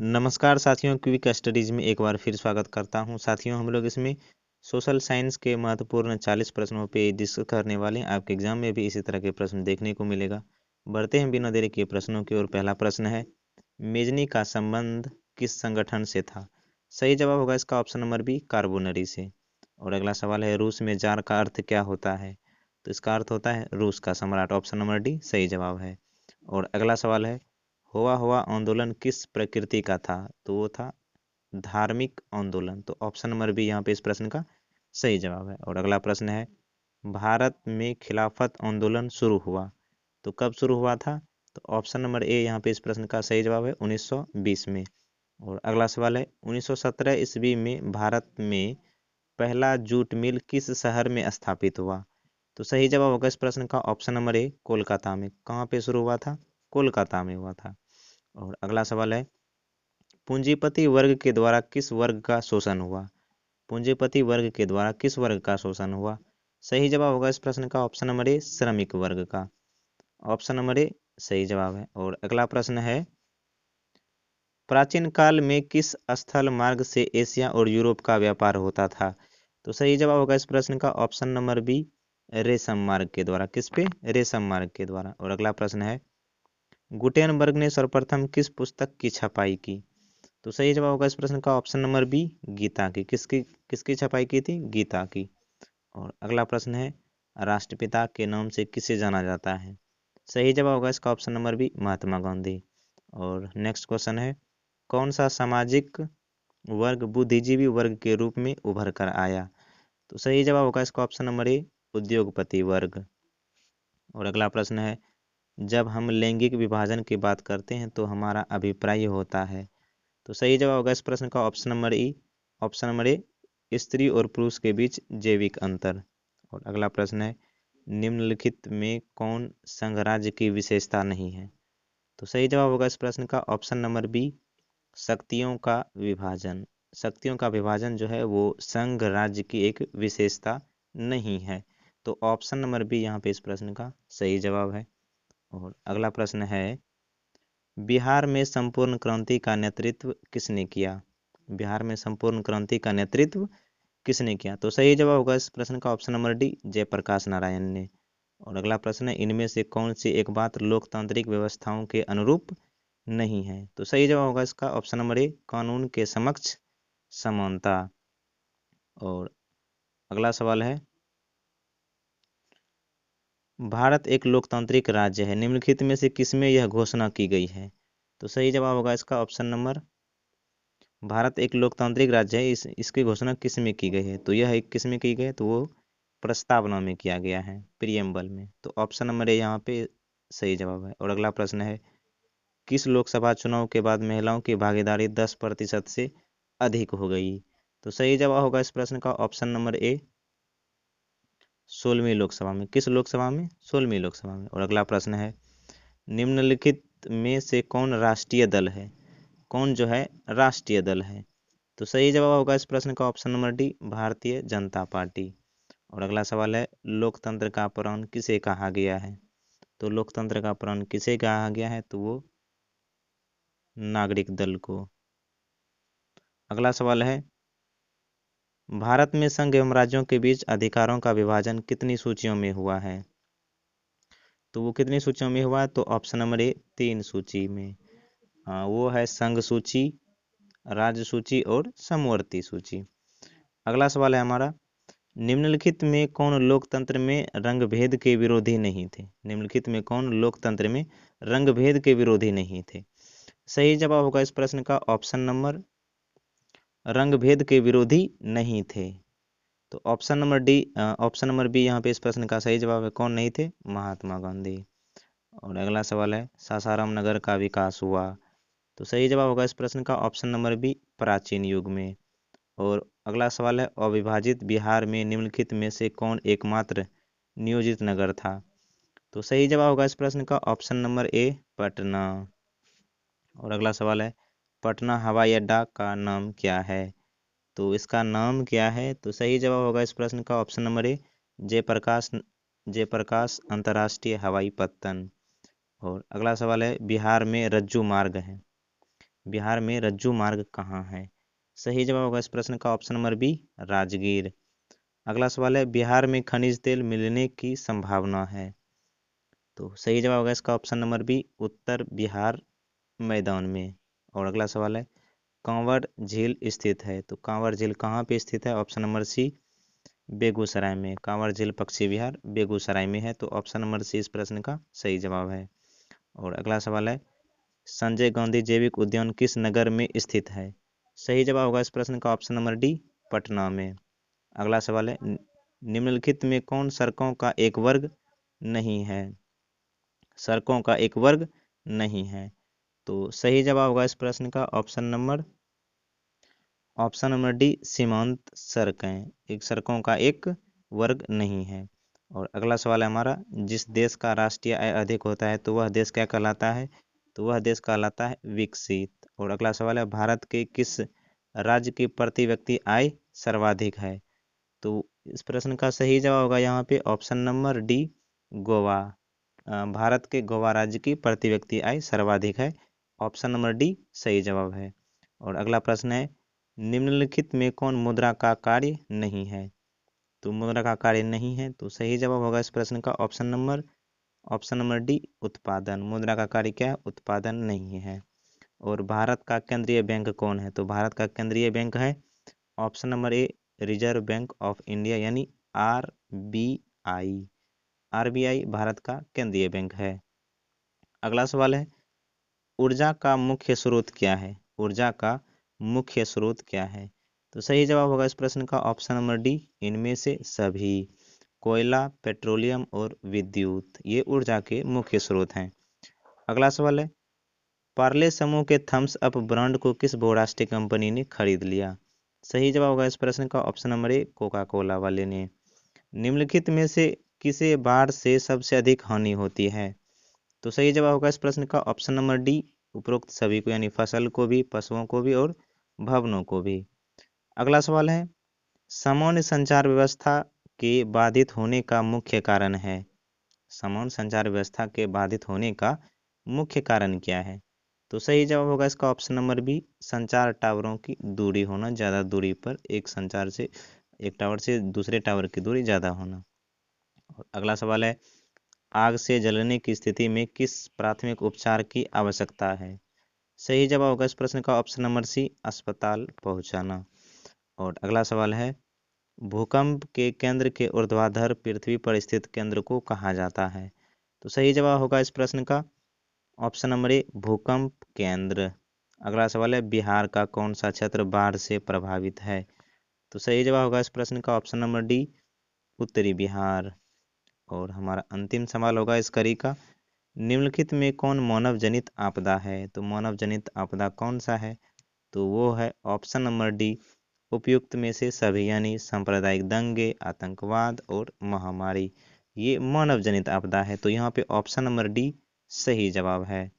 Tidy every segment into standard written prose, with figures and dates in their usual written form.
नमस्कार साथियों, quick studies में एक बार फिर स्वागत करता हूं। साथियों, हम लोग इसमें सोशल साइंस के महत्वपूर्ण 40 प्रश्नों पे डिस्कस करने वाले हैं। आपके एग्जाम में भी इसी तरह के प्रश्न देखने को मिलेगा। बढ़ते हैं बिना देरी के प्रश्नों की ओर। पहला प्रश्न है, मेजनी का संबंध किस संगठन से था? सही जवाब होगा इसका ऑप्शन नंबर बी, कार्बोनरी से। और अगला सवाल है, रूस में जार का अर्थ क्या होता है? तो इसका अर्थ होता है रूस का सम्राट। ऑप्शन नंबर डी सही जवाब है। और अगला सवाल है, हुआ हुआ आंदोलन किस प्रकृति का था? तो वो था धार्मिक आंदोलन। तो ऑप्शन नंबर बी यहाँ पे इस प्रश्न का सही जवाब है। और अगला प्रश्न है, भारत में खिलाफत आंदोलन शुरू हुआ तो कब शुरू हुआ था? तो ऑप्शन नंबर ए यहाँ पे इस प्रश्न का सही जवाब है 1920 में। और अगला सवाल है, 1917 ईस्वी में भारत में पहला जूट मिल किस शहर में स्थापित हुआ? तो सही जवाब होगा इस प्रश्न का ऑप्शन नंबर ए, कोलकाता में। कहाँ पे शुरू हुआ था? कोलकाता में हुआ था। और अगला सवाल है, पूंजीपति वर्ग के द्वारा किस वर्ग का शोषण हुआ? पूंजीपति वर्ग के द्वारा किस वर्ग का शोषण हुआ? सही जवाब होगा इस प्रश्न का ऑप्शन नंबर ए, श्रमिक वर्ग का। ऑप्शन नंबर ए सही जवाब है। और अगला प्रश्न है, प्राचीन काल में किस स्थल मार्ग से एशिया और यूरोप का व्यापार होता था? तो सही जवाब होगा इस प्रश्न का ऑप्शन नंबर बी, रेशम मार्ग के द्वारा। किस पे? रेशम मार्ग के द्वारा। और अगला प्रश्न है, गुटेनबर्ग ने सर्वप्रथम किस पुस्तक की छपाई की? तो सही जवाब होगा इस प्रश्न का ऑप्शन नंबर बी, गीता की। किसकी किसकी छपाई की थी? गीता की। और अगला प्रश्न है, राष्ट्रपिता के नाम से किसे जाना जाता है? सही जवाब होगा इसका option number B, Mahatma Gandhi. और नेक्स्ट क्वेश्चन है, कौन सा सामाजिक वर्ग बुद्धिजीवी वर्ग के रूप में उभर कर आया? तो सही जवाब होगा इसका ऑप्शन नंबर ए, उद्योगपति वर्ग। और अगला प्रश्न है, जब हम लैंगिक विभाजन की बात करते हैं तो हमारा अभिप्राय होता है? तो सही जवाब होगा इस प्रश्न का ऑप्शन नंबर ई, ऑप्शन नंबर ए, स्त्री और पुरुष के बीच जैविक अंतर। और अगला प्रश्न है, निम्नलिखित में कौन संघराज्य की विशेषता नहीं है? तो सही जवाब होगा इस प्रश्न का ऑप्शन नंबर बी, शक्तियों का विभाजन। शक्तियों का विभाजन जो है वो संघ राज्य की एक विशेषता नहीं है। तो ऑप्शन नंबर बी यहाँ पे इस प्रश्न का सही जवाब है। और अगला प्रश्न है, बिहार में संपूर्ण क्रांति का नेतृत्व किसने किया? बिहार में संपूर्ण क्रांति का नेतृत्व किसने किया? तो सही जवाब होगा इस प्रश्न का option number D, Jayaprakash Narayan ने। और अगला प्रश्न है, इनमें से कौन सी एक बात लोकतांत्रिक व्यवस्थाओं के अनुरूप नहीं है? तो सही जवाब होगा इसका ऑप्शन नंबर ए, कानून के समक्ष समानता। और अगला सवाल है, भारत एक लोकतांत्रिक राज्य है, निम्नलिखित में से किसमें यह घोषणा की गई है? तो सही जवाब होगा इसका ऑप्शन नंबर, भारत एक लोकतांत्रिक राज्य है, इसकी घोषणा किस में की गई है? तो यह एक किस में की गई है? तो वो प्रस्तावना में किया गया है, प्रियम्बल में। तो ऑप्शन नंबर ए यहाँ पे सही जवाब है। और अगला प्रश्न है, किस लोकसभा चुनाव के बाद महिलाओं की भागीदारी 10% से अधिक हो गई? तो सही जवाब होगा इस प्रश्न का ऑप्शन नंबर ए, 16वीं लोकसभा में। किस लोकसभा में? 16वीं लोकसभा में। और अगला प्रश्न है, निम्नलिखित में से कौन राष्ट्रीय दल है? कौन जो है राष्ट्रीय दल है? तो सही जवाब होगा इस प्रश्न का option number D, Bharatiya Janata party. और अगला सवाल है, लोकतंत्र का प्राण किसे कहा गया है? तो लोकतंत्र का प्राण किसे कहा गया है? तो वो नागरिक दल को। अगला सवाल है, भारत में संघ एवं राज्यों के बीच अधिकारों का विभाजन कितनी सूचियों में हुआ है? तो वो कितनी सूचियों में हुआ है? तो ऑप्शन नंबर ए, 3 सूची में। वो है संघ सूची, राज्य सूची और समवर्ती सूची। अगला सवाल है हमारा, निम्नलिखित में कौन लोकतंत्र में रंगभेद के विरोधी नहीं थे? निम्नलिखित में कौन लोकतंत्र में रंगभेद के विरोधी नहीं थे? सही जवाब होगा इस प्रश्न का ऑप्शन नंबर, रंगभेद के विरोधी नहीं थे। तो option number D, option number B यहाँ पे इस प्रश्न का सही जवाब है। कौन नहीं थे? महात्मा गांधी। और अगला सवाल है, सासाराम नगर का विकास हुआ? तो सही जवाब होगा इस प्रश्न का ऑप्शन नंबर बी, प्राचीन युग में। और अगला सवाल है, अविभाजित बिहार में निम्नलिखित में से कौन एकमात्र नियोजित नगर था? तो सही जवाब होगा इस प्रश्न का ऑप्शन नंबर ए, पटना। और अगला सवाल है, पटना हवाई अड्डा का नाम क्या है? तो इसका नाम क्या है? तो सही जवाब होगा इस प्रश्न का option number A, Jayaprakash, Jayaprakash अंतर्राष्ट्रीय हवाई पत्तन। और अगला सवाल है, बिहार में रज्जू मार्ग है, बिहार में रज्जू मार्ग कहाँ है? सही जवाब होगा इस प्रश्न का ऑप्शन नंबर बी, राजगीर। अगला सवाल है, बिहार में खनिज तेल मिलने की संभावना है? तो सही जवाब होगा इसका ऑप्शन नंबर बी, उत्तर बिहार मैदान में। और अगला सवाल है, कांवड़ झील स्थित है? तो कांवड़ झील कहाँ पे स्थित है? ऑप्शन नंबर सी, बेगूसराय में। कांवड़ झील पक्षी विहार बेगूसराय में है, तो ऑप्शन नंबर सी इस प्रश्न का सही जवाब है। और अगला सवाल है, संजय गांधी जैविक उद्यान किस नगर में स्थित है? सही जवाब होगा इस प्रश्न का ऑप्शन नंबर डी, पटना में। अगला सवाल है, निम्नलिखित में कौन सड़कों का एक वर्ग नहीं है? सड़कों का एक वर्ग नहीं है। तो सही जवाब होगा इस प्रश्न का ऑप्शन नंबर डी, सीमांत सड़कें। एक सड़कों का एक वर्ग नहीं है। और अगला सवाल है हमारा, जिस देश का राष्ट्रीय आय अधिक होता है तो वह देश क्या कहलाता है? तो वह देश कहलाता है विकसित। और अगला सवाल है, भारत के किस राज्य की प्रति व्यक्ति आय सर्वाधिक है? तो इस प्रश्न का सही जवाब होगा यहाँ पे option number D, Goa. Bharat के गोवा राज्य की प्रति व्यक्ति आय सर्वाधिक है। ऑप्शन नंबर डी सही जवाब है। और अगला प्रश्न है, निम्नलिखित में कौन मुद्रा का कार्य नहीं है? तो मुद्रा का कार्य नहीं है, तो सही जवाब होगा इस प्रश्न का ऑप्शन नंबर डी, उत्पादन। मुद्रा का कार्य क्या है? उत्पादन नहीं है। और भारत का केंद्रीय बैंक कौन है? तो भारत का केंद्रीय बैंक है option number A, reserve bank of India यानी आरबीआई। आरबीआई भारत का केंद्रीय बैंक है। अगला सवाल है, ऊर्जा का मुख्य स्रोत क्या है? ऊर्जा का मुख्य स्रोत क्या है? तो सही जवाब होगा इस प्रश्न का ऑप्शन नंबर डी, इनमें से सभी। कोयला, पेट्रोलियम और विद्युत ये ऊर्जा के मुख्य स्रोत हैं। अगला सवाल है, पार्ले समूह के थम्स अप ब्रांड को किस बहुराष्ट्रीय कंपनी ने खरीद लिया? सही जवाब होगा इस प्रश्न का ऑप्शन नंबर ए, कोका कोला वाले ने। निम्नलिखित में से किसे बाढ़ से सबसे अधिक हानि होती है? तो सही जवाब होगा इस प्रश्न का ऑप्शन नंबर डी, उपरोक्त सभी को यानी फसल को भी, पशुओं को भी और भवनों को भी। अगला सवाल है, सामान्य संचार व्यवस्था के बाधित होने का मुख्य कारण है? सामान्य संचार व्यवस्था के बाधित होने का मुख्य कारण क्या है? तो सही जवाब होगा इसका ऑप्शन नंबर बी, संचार टावरों की दूरी होना, ज़्यादा दूरी पर एक टावर से दूसरे टावर की दूरी ज़्यादा होना। और अगला सवाल है, आग से जलने की स्थिति में किस प्राथमिक उपचार की आवश्यकता है? सही जवाब होगा इस प्रश्न का ऑप्शन नंबर सी, अस्पताल पहुंचाना। और अगला सवाल है, भूकंप के केंद्र के ऊर्ध्वाधर पृथ्वी पर स्थित केंद्र को कहा जाता है? तो सही जवाब होगा इस प्रश्न का ऑप्शन नंबर ए, भूकंप केंद्र। अगला सवाल है, बिहार का कौन सा क्षेत्र बाढ़ से प्रभावित है? तो सही जवाब होगा इस प्रश्न का ऑप्शन नंबर डी, उत्तरी बिहार। और हमारा अंतिम सवाल होगा इस कड़ी का, निम्नलिखित में कौन मानव जनित आपदा है? तो मानव जनित आपदा कौन सा है? तो वो है ऑप्शन नंबर डी, उपयुक्त में से सभी यानी सांप्रदायिक दंगे, आतंकवाद और महामारी ये मानव जनित आपदा है। तो यहाँ पे ऑप्शन नंबर डी सही जवाब है।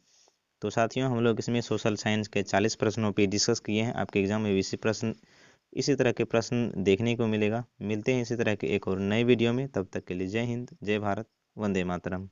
तो साथियों, हम लोग इसमें सोशल साइंस के 40 प्रश्नों पे डिस्कस किए हैं। आपके एग्जाम में भी इसी तरह के प्रश्न देखने को मिलेगा। मिलते हैं इसी तरह के एक और नए वीडियो में, तब तक के लिए जय हिंद, जय भारत, वंदे मातरम।